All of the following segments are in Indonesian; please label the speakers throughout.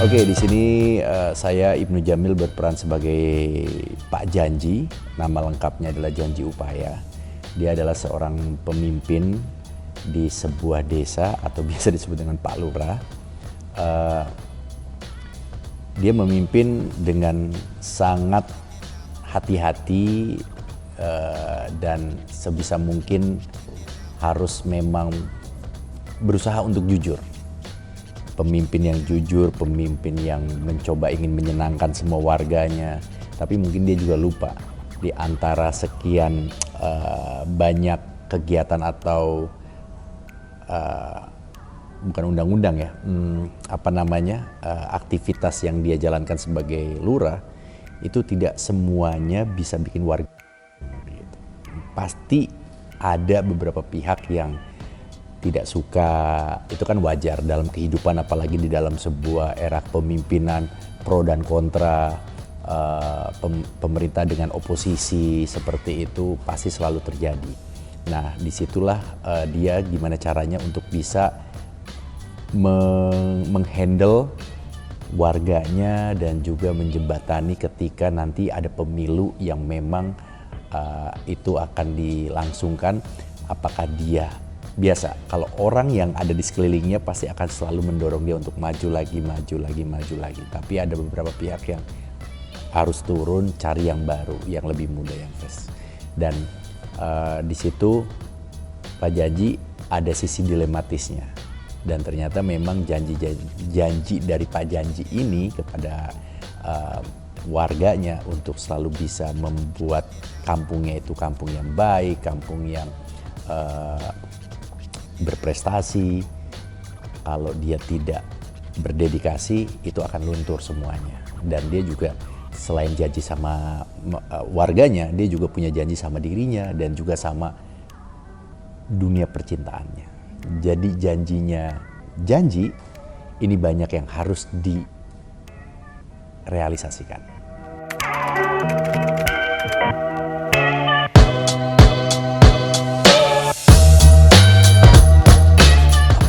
Speaker 1: Oke, di sini saya Ibnu Jamil berperan sebagai Pak Janji. Nama lengkapnya adalah Janji Upaya. Dia adalah seorang pemimpin di sebuah desa atau biasa disebut dengan Pak Lurah. Dia memimpin dengan sangat hati-hati dan sebisa mungkin harus memang berusaha untuk jujur. Pemimpin yang jujur, pemimpin yang mencoba ingin menyenangkan semua warganya, tapi mungkin dia juga lupa di antara sekian banyak kegiatan atau bukan undang-undang ya, aktivitas yang dia jalankan sebagai lurah, itu tidak semuanya bisa bikin warga. Pasti ada beberapa pihak yang tidak suka, itu kan wajar dalam kehidupan, apalagi di dalam sebuah era kepemimpinan pro dan kontra, pemerintah dengan oposisi seperti itu pasti selalu terjadi. Nah, disitulah dia gimana caranya untuk bisa menghandle warganya dan juga menjembatani ketika nanti ada pemilu yang memang itu akan dilangsungkan. Apakah dia biasa, kalau orang yang ada di sekelilingnya pasti akan selalu mendorong dia untuk maju lagi. Tapi ada beberapa pihak yang harus turun, cari yang baru, yang lebih muda, yang fresh. Dan di situ Pak Janji ada sisi dilematisnya. Dan ternyata memang janji dari Pak Janji ini kepada warganya untuk selalu bisa membuat kampungnya itu kampung yang baik, kampung yang berprestasi. Kalau dia tidak berdedikasi, itu akan luntur semuanya. Dan dia juga selain janji sama warganya, dia juga punya janji sama dirinya dan juga sama dunia percintaannya. Jadi janji ini banyak yang harus direalisasikan.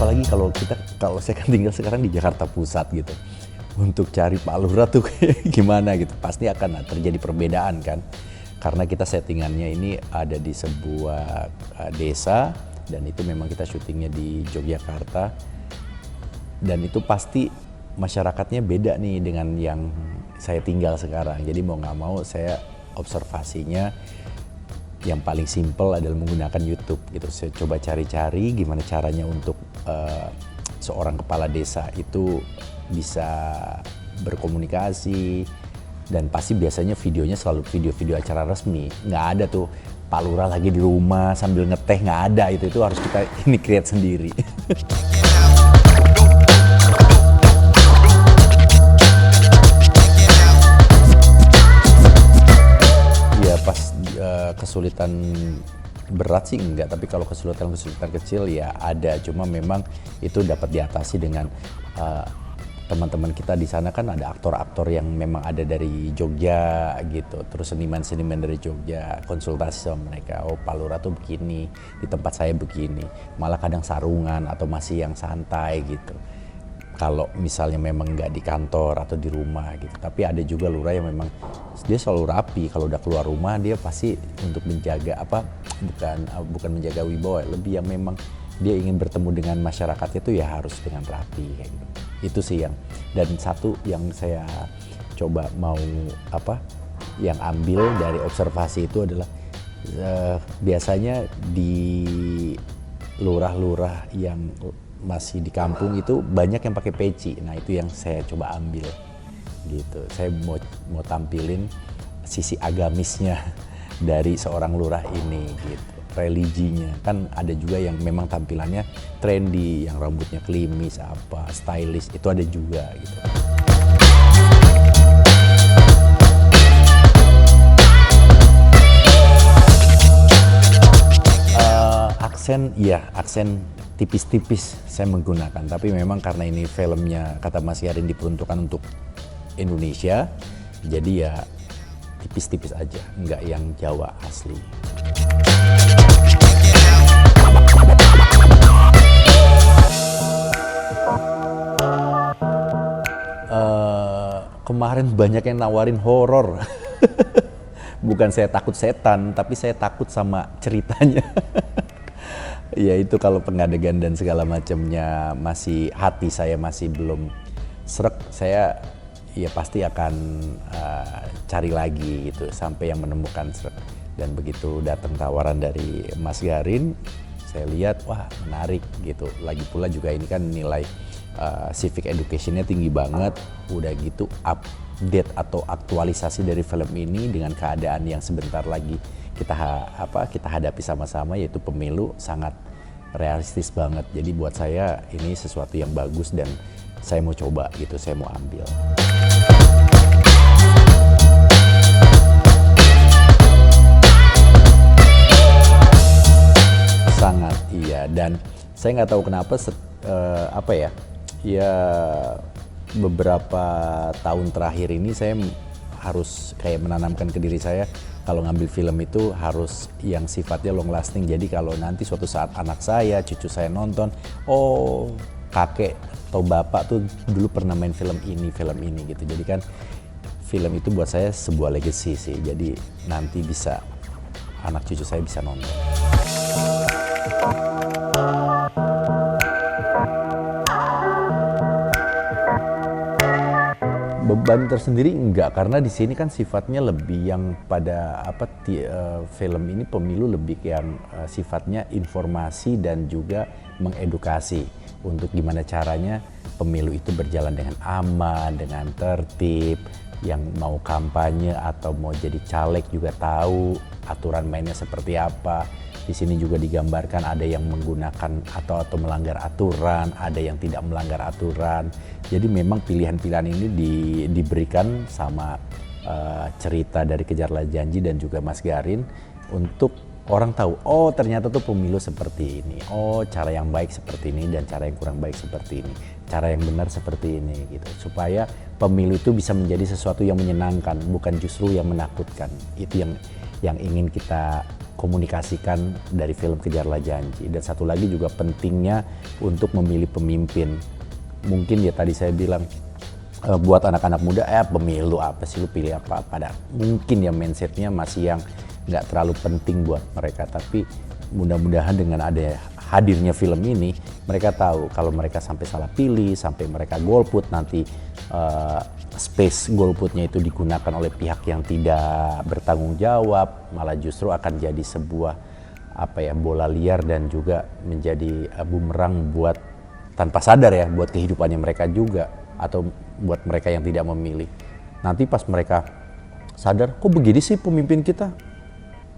Speaker 1: Apalagi kalau saya kan tinggal sekarang di Jakarta Pusat gitu. Untuk cari Pak Lurah tuh gimana gitu, pasti akan terjadi perbedaan kan. Karena kita settingannya ini ada di sebuah desa dan itu memang kita syutingnya di Yogyakarta. Dan itu pasti masyarakatnya beda nih dengan yang saya tinggal sekarang. Jadi mau nggak mau saya observasinya yang paling simpel adalah menggunakan YouTube gitu. Saya coba cari-cari gimana caranya untuk seorang kepala desa itu bisa berkomunikasi, dan pasti biasanya videonya selalu video-video acara resmi. Nggak ada tuh Pak Lurah lagi di rumah sambil ngeteh, nggak ada. Itu harus kita create sendiri. Ya pas kesulitan berat sih enggak, tapi kalau kesulitan kecil ya ada. Cuma memang itu dapat diatasi dengan teman-teman kita di sana. Kan ada aktor-aktor yang memang ada dari Jogja gitu, terus seniman-seniman dari Jogja, konsultasi sama mereka. Oh, Pak Lurah tuh begini, di tempat saya begini, malah kadang sarungan atau masih yang santai gitu. Kalau misalnya memang nggak di kantor atau di rumah gitu. Tapi ada juga lurah yang memang dia selalu rapi. Kalau udah keluar rumah dia pasti untuk menjaga bukan menjaga wibawa, lebih yang memang dia ingin bertemu dengan masyarakat itu ya harus dengan rapi kayak gitu. Itu sih yang, dan satu yang saya coba yang ambil dari observasi itu adalah biasanya di lurah-lurah yang masih di kampung itu banyak yang pakai peci. Nah, itu yang saya coba ambil gitu. Saya mau tampilin sisi agamisnya dari seorang lurah ini gitu. Religinya kan ada juga yang memang tampilannya trendy, yang rambutnya klimis, stylish, itu ada juga gitu. Aksen tipis-tipis saya menggunakan, tapi memang karena ini filmnya kata Mas Yarin diperuntukkan untuk Indonesia, jadi ya tipis-tipis aja, nggak yang Jawa asli. kemarin banyak yang nawarin horor. Bukan saya takut setan, tapi saya takut sama ceritanya. Ya itu kalau pengadegan dan segala macamnya masih hati saya masih belum srek, saya ya pasti akan cari lagi gitu sampai yang menemukan srek. Dan begitu datang tawaran dari Mas Garin, saya lihat wah menarik gitu. Lagi pula juga ini kan nilai civic education-nya tinggi banget. Udah gitu update atau aktualisasi dari film ini dengan keadaan yang sebentar lagi kita hadapi sama-sama, yaitu pemilu, sangat realistis banget. Jadi buat saya ini sesuatu yang bagus dan saya mau coba gitu, saya mau ambil. Sangat iya, dan saya nggak tahu kenapa ya beberapa tahun terakhir ini saya harus kayak menanamkan ke diri saya kalau ngambil film itu harus yang sifatnya long lasting. Jadi kalau nanti suatu saat anak saya, cucu saya nonton, oh kakek atau bapak tuh dulu pernah main film ini gitu. Jadi kan film itu buat saya sebuah legacy sih. Jadi nanti bisa anak cucu saya bisa nonton. Beban tersendiri enggak, karena di sini kan sifatnya lebih yang pada film ini pemilu lebih yang sifatnya informasi dan juga mengedukasi untuk gimana caranya pemilu itu berjalan dengan aman, dengan tertib, yang mau kampanye atau mau jadi caleg juga tahu aturan mainnya seperti apa. Di sini juga digambarkan ada yang menggunakan atau melanggar aturan, ada yang tidak melanggar aturan. Jadi memang pilihan-pilihan ini diberikan sama cerita dari Kejarlah Janji dan juga Mas Garin untuk orang tahu, oh ternyata tuh pemilu seperti ini, oh cara yang baik seperti ini dan cara yang kurang baik seperti ini, cara yang benar seperti ini gitu. Supaya pemilu itu bisa menjadi sesuatu yang menyenangkan, bukan justru yang menakutkan. Itu yang ingin kita komunikasikan dari film Kejarlah Janji. Dan satu lagi juga pentingnya untuk memilih pemimpin. Mungkin ya tadi saya bilang buat anak-anak muda, pemilu apa sih, lu pilih apa? Pada mungkin ya mindsetnya masih yang nggak terlalu penting buat mereka. Tapi mudah-mudahan dengan ada hadirnya film ini, mereka tahu kalau mereka sampai salah pilih, sampai mereka golput, nanti space golputnya itu digunakan oleh pihak yang tidak bertanggung jawab, malah justru akan jadi sebuah bola liar dan juga menjadi bumerang buat tanpa sadar ya buat kehidupannya mereka juga, atau buat mereka yang tidak memilih. Nanti pas mereka sadar, kok begini sih pemimpin kita,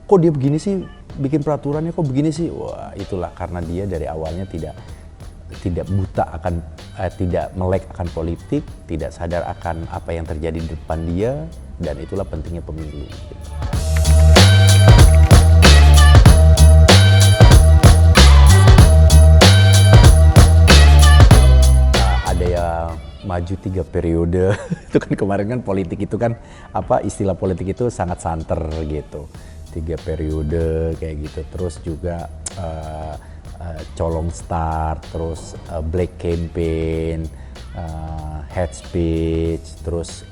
Speaker 1: kok dia begini sih bikin peraturannya, kok begini sih, wah itulah karena dia dari awalnya tidak buta akan tidak melek akan politik, tidak sadar akan apa yang terjadi di depan dia, dan itulah pentingnya pemilu. Ada yang maju 3 periode, itu kan kemarin kan politik itu kan istilah politik itu sangat santer gitu, 3 periode kayak gitu. Terus juga colong start, terus black campaign, head speech, terus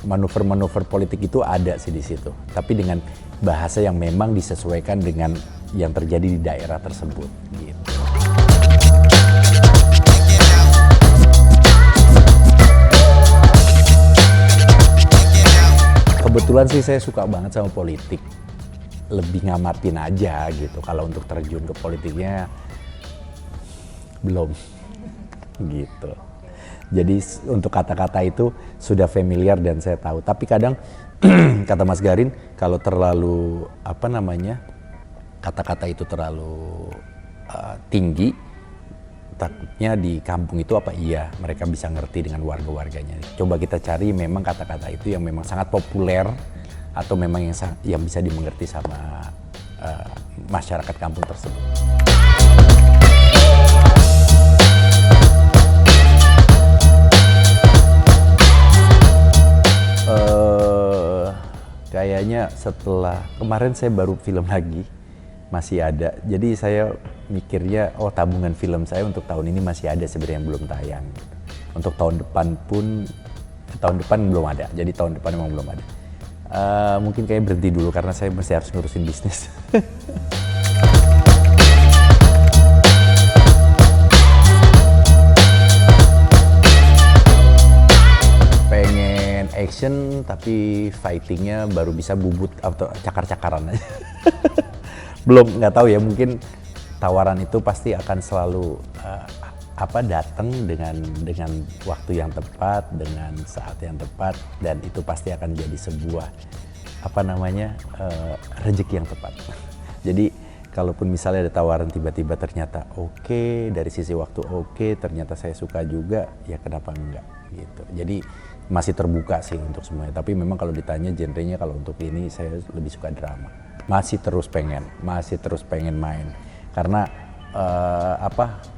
Speaker 1: manuver-manuver politik itu ada sih di situ, tapi dengan bahasa yang memang disesuaikan dengan yang terjadi di daerah tersebut gitu. Kebetulan sih saya suka banget sama politik, lebih ngamatin aja gitu. Kalau untuk terjun ke politiknya belum gitu. Jadi untuk kata-kata itu sudah familiar dan saya tahu. Tapi kadang kata Mas Garin, kalau terlalu kata-kata itu terlalu tinggi, takutnya di kampung itu mereka bisa ngerti dengan warga-warganya. Coba kita cari memang kata-kata itu yang memang sangat populer atau memang yang bisa dimengerti sama masyarakat kampung tersebut. Kayaknya setelah kemarin saya baru film lagi masih ada. Jadi saya mikirnya, oh tabungan film saya untuk tahun ini masih ada sebenarnya yang belum tayang. Untuk tahun depan belum ada. Jadi tahun depan memang belum ada. Mungkin kayak berhenti dulu karena saya masih harus ngurusin bisnis. Pengen action tapi fightingnya baru bisa bubut atau cakar-cakaran aja. Belum, nggak tahu ya, mungkin tawaran itu pasti akan selalu datang dengan waktu yang tepat, dengan saat yang tepat, dan itu pasti akan jadi sebuah rezeki yang tepat. Jadi kalaupun misalnya ada tawaran tiba-tiba ternyata oke, dari sisi waktu oke, ternyata saya suka juga, ya kenapa enggak gitu. Jadi masih terbuka sih untuk semuanya. Tapi memang kalau ditanya genrenya, kalau untuk ini saya lebih suka drama. Masih terus pengen main. Karena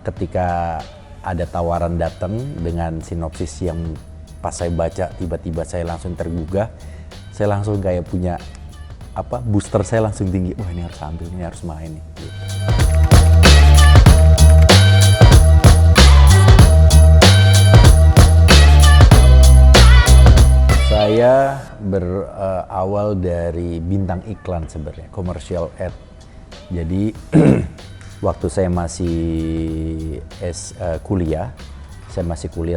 Speaker 1: ketika ada tawaran datang dengan sinopsis yang pas saya baca tiba-tiba saya langsung tergugah, saya langsung kayak punya booster saya langsung tinggi. Wah, ini harus ambil, ini harus main nih. Gitu. Saya berawal dari bintang iklan sebenarnya, commercial ad. Jadi waktu saya masih kuliah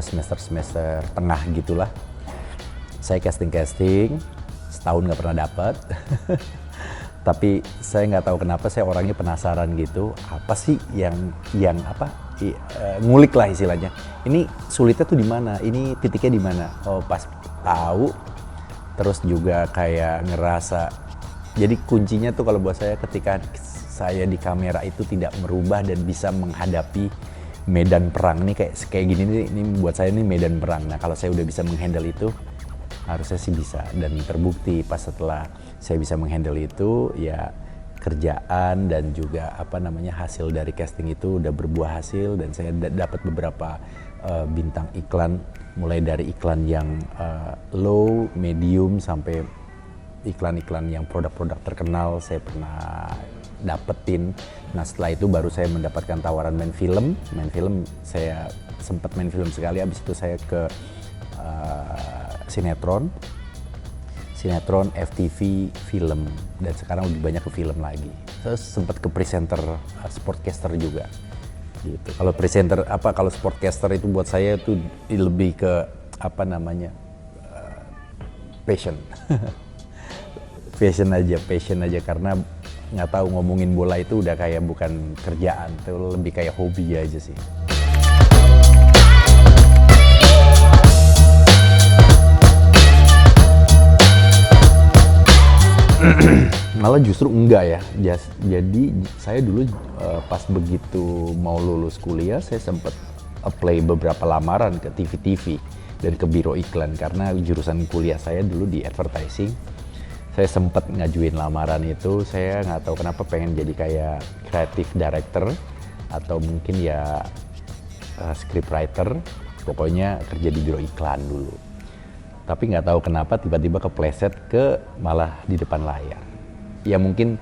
Speaker 1: semester tengah gitulah. Saya casting, setahun nggak pernah dapat. Tapi saya nggak tahu kenapa saya orangnya penasaran gitu. Apa sih yang ngulik lah istilahnya. Ini sulitnya tuh di mana? Ini titiknya di mana? Oh, pas tahu, terus juga kayak ngerasa. Jadi kuncinya tuh kalau buat saya ketika saya di kamera itu tidak merubah dan bisa menghadapi medan perang. Ini kayak gini nih, ini buat saya ini medan perang. Nah, kalau saya udah bisa menghandle itu, harusnya sih bisa, dan terbukti pas setelah saya bisa menghandle itu, ya kerjaan dan juga hasil dari casting itu udah berbuah hasil, dan saya dapat beberapa bintang iklan, mulai dari iklan yang low, medium, sampai iklan-iklan yang produk-produk terkenal saya pernah dapetin. Nah, setelah itu baru saya mendapatkan tawaran main film saya sempat main film sekali, habis itu saya ke sinetron FTV film, dan sekarang lebih banyak ke film lagi. Saya sempat ke presenter sportcaster juga gitu. Kalau presenter kalau sportcaster itu buat saya itu lebih ke passion. passion aja karena nggak tahu, ngomongin bola itu udah kayak bukan kerjaan, itu lebih kayak hobi aja sih. Malah justru enggak ya. Jadi saya dulu pas begitu mau lulus kuliah, saya sempat apply beberapa lamaran ke TV-TV dan ke biro iklan, karena jurusan kuliah saya dulu di advertising. Saya sempat ngajuin lamaran itu, saya nggak tahu kenapa pengen jadi kayak creative director atau mungkin ya scriptwriter, pokoknya kerja di biro iklan dulu. Tapi nggak tahu kenapa tiba-tiba kepleset ke malah di depan layar. Ya mungkin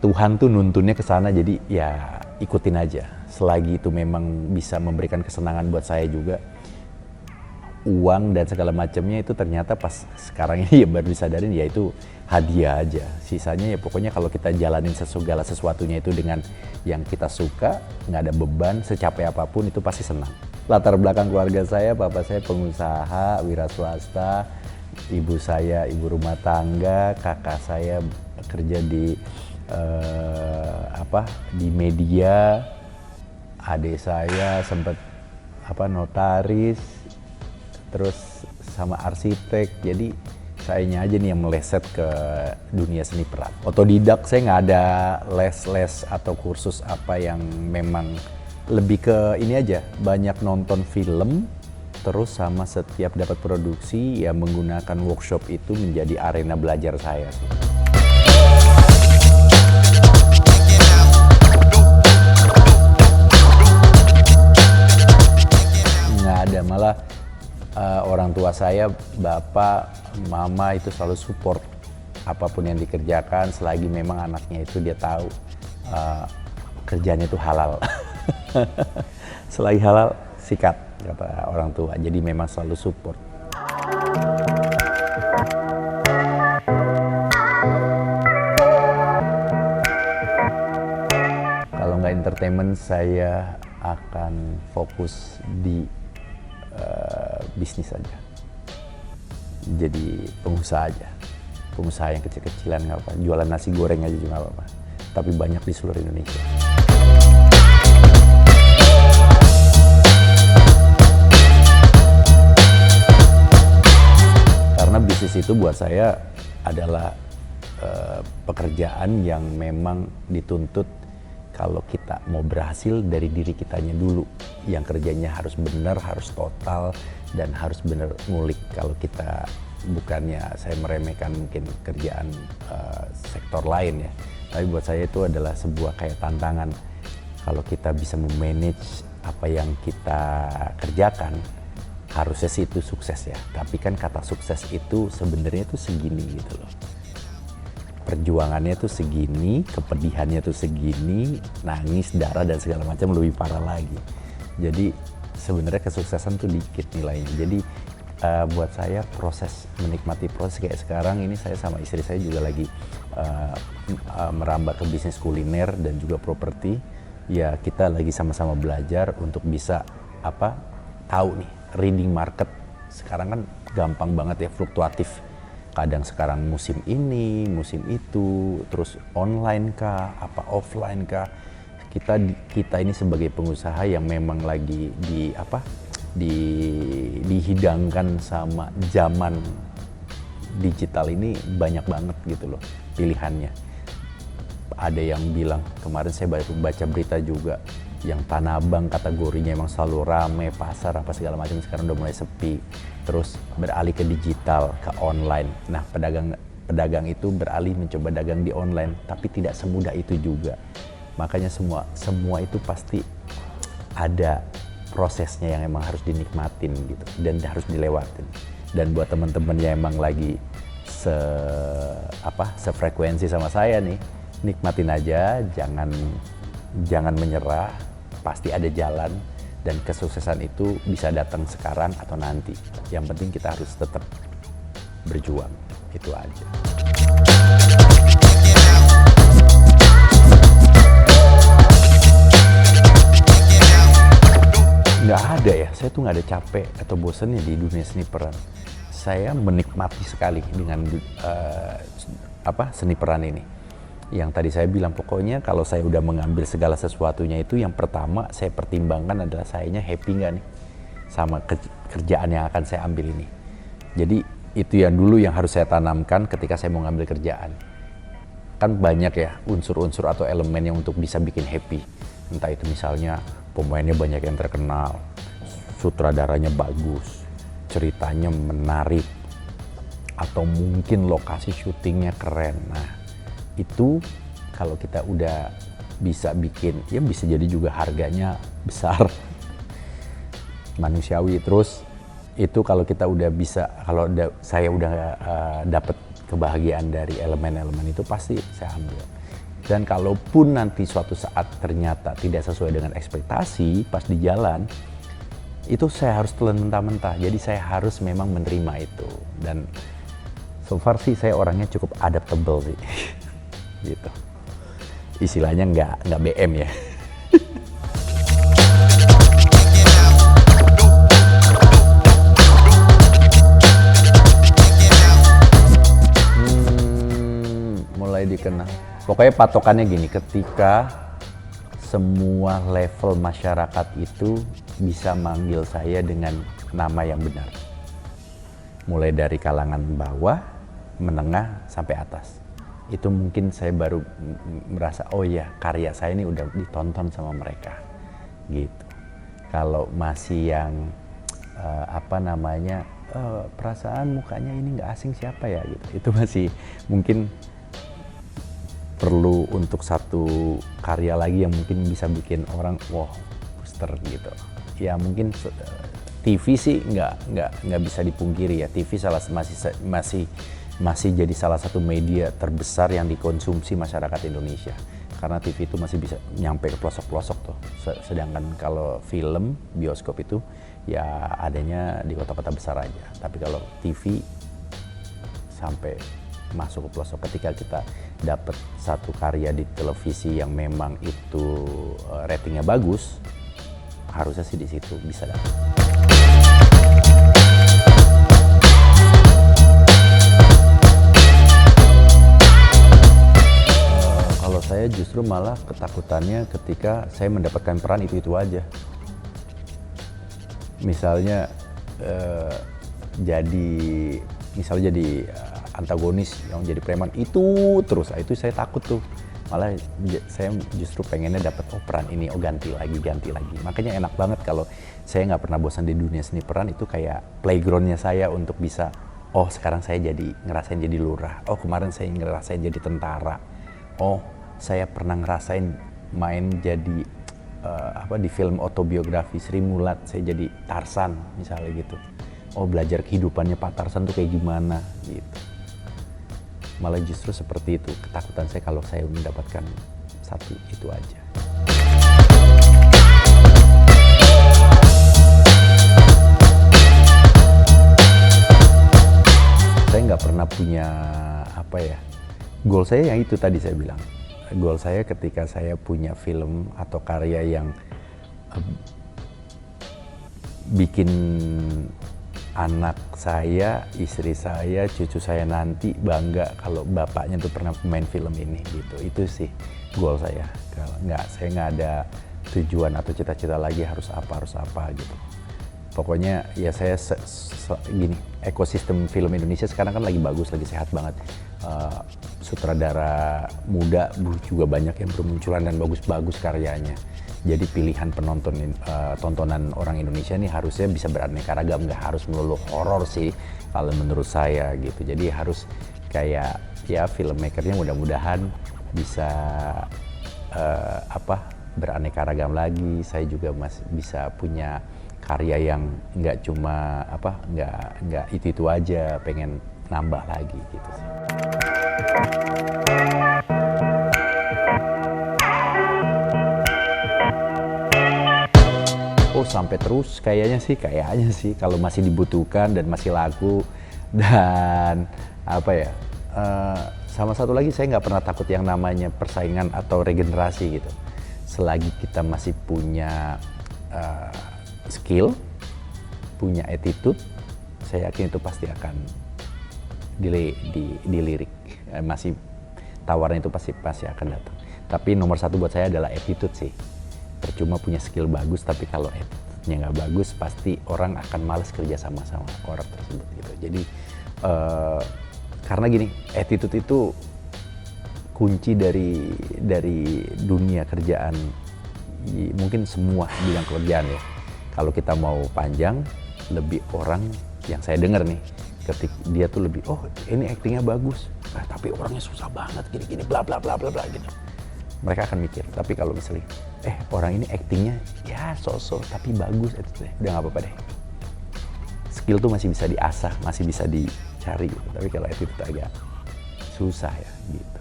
Speaker 1: Tuhan tuh nuntunnya ke sana, jadi ya ikutin aja. Selagi itu memang bisa memberikan kesenangan buat saya juga, uang dan segala macamnya itu ternyata pas sekarang ini ya baru disadarin, ya itu hadiah aja. Sisanya ya pokoknya kalau kita jalanin segala sesuatunya itu dengan yang kita suka, nggak ada beban, secapek apapun itu pasti senang. Latar belakang keluarga saya, bapak saya pengusaha, wira swasta, ibu saya ibu rumah tangga, kakak saya kerja di di media, adik saya sempat notaris, terus sama arsitek. Jadi sayanya aja nih yang meleset ke dunia seni peran. Otodidak, saya nggak ada les atau kursus yang memang, lebih ke ini aja, banyak nonton film, terus sama setiap dapat produksi ya menggunakan workshop itu menjadi arena belajar saya sih. Nggak ada, malah orang tua saya, bapak, mama itu selalu support apapun yang dikerjakan selagi memang anaknya itu dia tahu kerjanya itu halal. Selagi halal sikat kata orang tua, jadi memang selalu support. Kalau nggak entertainment, saya akan fokus di bisnis aja. Jadi pengusaha aja, pengusaha yang kecil-kecilan nggak apa, jualan nasi goreng aja juga nggak apa-apa, tapi banyak di seluruh Indonesia. Karena bisnis itu buat saya adalah pekerjaan yang memang dituntut kalau kita mau berhasil dari diri kitanya dulu, yang kerjanya harus benar, harus total, dan harus benar ngulik. Kalau kita bukannya saya meremehkan mungkin kerjaan sektor lain ya, tapi buat saya itu adalah sebuah kayak tantangan. Kalau kita bisa memanage apa yang kita kerjakan, harusnya sih itu sukses ya. Tapi kan kata sukses itu sebenarnya itu segini gitu loh. Perjuangannya tuh segini, kepedihannya tuh segini, nangis, darah dan segala macam lebih parah lagi. Jadi sebenarnya kesuksesan tuh dikit nilainya. Jadi buat saya proses, menikmati proses kayak sekarang ini, saya sama istri saya juga lagi merambah ke bisnis kuliner dan juga properti. Ya kita lagi sama-sama belajar untuk bisa tahu nih reading market. Sekarang kan gampang banget ya, fluktuatif. Kadang sekarang musim ini, musim itu, terus online kah, offline kah. Kita ini sebagai pengusaha yang memang lagi dihidangkan sama zaman digital ini, banyak banget gitu loh pilihannya. Ada yang bilang, kemarin saya baru baca berita juga, yang Tanah Abang kategorinya emang selalu rame, pasar apa segala macam sekarang udah mulai sepi, terus beralih ke digital, ke online. Nah pedagang itu beralih mencoba dagang di online, tapi tidak semudah itu juga. Makanya semua itu pasti ada prosesnya yang emang harus dinikmatin gitu, dan harus dilewatin. Dan buat teman-teman yang emang lagi sefrekuensi sama saya nih, nikmatin aja, jangan menyerah. Pasti ada jalan, dan kesuksesan itu bisa datang sekarang atau nanti. Yang penting kita harus tetap berjuang, itu aja. Nggak ada ya, saya tuh nggak ada capek atau bosannya di dunia seni peran. Saya menikmati sekali dengan seni peran ini. Yang tadi saya bilang, pokoknya kalau saya udah mengambil segala sesuatunya itu, yang pertama saya pertimbangkan adalah sayanya happy nggak nih sama kerjaan yang akan saya ambil ini. Jadi itu yang dulu yang harus saya tanamkan ketika saya mau ngambil kerjaan. Kan banyak ya unsur-unsur atau elemen yang untuk bisa bikin happy. Entah itu misalnya pemainnya banyak yang terkenal, sutradaranya bagus, ceritanya menarik, atau mungkin lokasi syutingnya keren. Nah itu kalau kita udah bisa bikin, ya bisa jadi juga harganya besar, manusiawi. Terus itu kalau kita udah bisa, saya udah dapet kebahagiaan dari elemen-elemen itu, pasti saya ambil. Dan kalaupun nanti suatu saat ternyata tidak sesuai dengan ekspektasi pas di jalan, itu saya harus telan mentah-mentah. Jadi saya harus memang menerima itu. Dan so far sih saya orangnya cukup adaptable sih. Gitu. Istilahnya nggak BM ya. Mulai dikenal. Pokoknya patokannya gini, ketika semua level masyarakat itu bisa manggil saya dengan nama yang benar. Mulai dari kalangan bawah, menengah, sampai atas. Itu mungkin saya baru merasa, oh ya karya saya ini udah ditonton sama mereka gitu. Kalau masih yang perasaan mukanya ini nggak asing siapa ya gitu, itu masih mungkin perlu untuk satu karya lagi yang mungkin bisa bikin orang wow booster gitu ya. Mungkin TV sih nggak bisa dipungkiri ya, TV masih masih jadi salah satu media terbesar yang dikonsumsi masyarakat Indonesia. Karena TV itu masih bisa nyampe ke pelosok-pelosok tuh. Sedangkan kalau film, bioskop itu ya adanya di kota-kota besar aja. Tapi kalau TV sampai masuk ke pelosok. Ketika kita dapat satu karya di televisi yang memang itu ratingnya bagus, harusnya sih di situ bisa dapat. Kalau saya justru malah ketakutannya ketika saya mendapatkan peran itu aja. Misalnya jadi antagonis yang jadi preman itu terus, itu saya takut tuh. Malah saya justru pengennya dapat peran ini, ganti lagi. Makanya enak banget kalau saya nggak pernah bosan di dunia seni peran, itu kayak playgroundnya saya untuk bisa, sekarang saya jadi ngerasain jadi lurah, kemarin saya ngerasain jadi tentara, saya pernah ngerasain main jadi di film autobiografi Sri Mulat, saya jadi Tarsan misalnya gitu. Belajar kehidupannya Pak Tarsan tuh kayak gimana gitu. Malah justru seperti itu ketakutan saya kalau saya mendapatkan satu itu aja. Saya nggak pernah punya goal saya yang itu tadi saya bilang. Goal saya ketika saya punya film atau karya yang bikin anak saya, istri saya, cucu saya nanti bangga kalau bapaknya tuh pernah main film ini gitu. Itu sih goal saya. Kalau saya nggak ada tujuan atau cita-cita lagi harus apa gitu. Pokoknya ya saya gini, ekosistem film Indonesia sekarang kan lagi bagus, lagi sehat banget. Sutradara muda juga banyak yang bermunculan dan bagus-bagus karyanya. Jadi pilihan penonton, tontonan orang Indonesia ini harusnya bisa beraneka ragam, nggak harus melulu horor sih kalau menurut saya gitu. Jadi harus kayak ya filmmakernya mudah-mudahan bisa beraneka ragam lagi. Saya juga masih bisa punya karya yang nggak cuma nggak itu aja, pengen nambah lagi gitu sih. Sampai terus kayaknya sih kalau masih dibutuhkan dan masih laku dan sama satu lagi saya nggak pernah takut yang namanya persaingan atau regenerasi gitu. Selagi kita masih punya skill, punya attitude, saya yakin itu pasti akan dilirik. Masih tawaran itu pasti akan datang. Tapi nomor satu buat saya adalah attitude sih. Percuma punya skill bagus, tapi kalau attitude-nya nggak bagus, pasti orang akan malas kerja sama orang tersebut gitu. Jadi karena gini, attitude itu kunci dari dunia kerjaan, mungkin semua bidang kerjaan ya. Kalau kita mau panjang, lebih orang yang saya dengar nih, ketika dia tuh lebih, ini actingnya bagus, tapi orangnya susah banget, gini bla bla bla bla bla gitu. Mereka akan mikir. Tapi kalau misalnya, orang ini actingnya ya sosok tapi bagus, udah nggak apa-apa deh. Skill tuh masih bisa diasah, masih bisa dicari gitu. Tapi kalau attitude agak susah ya gitu.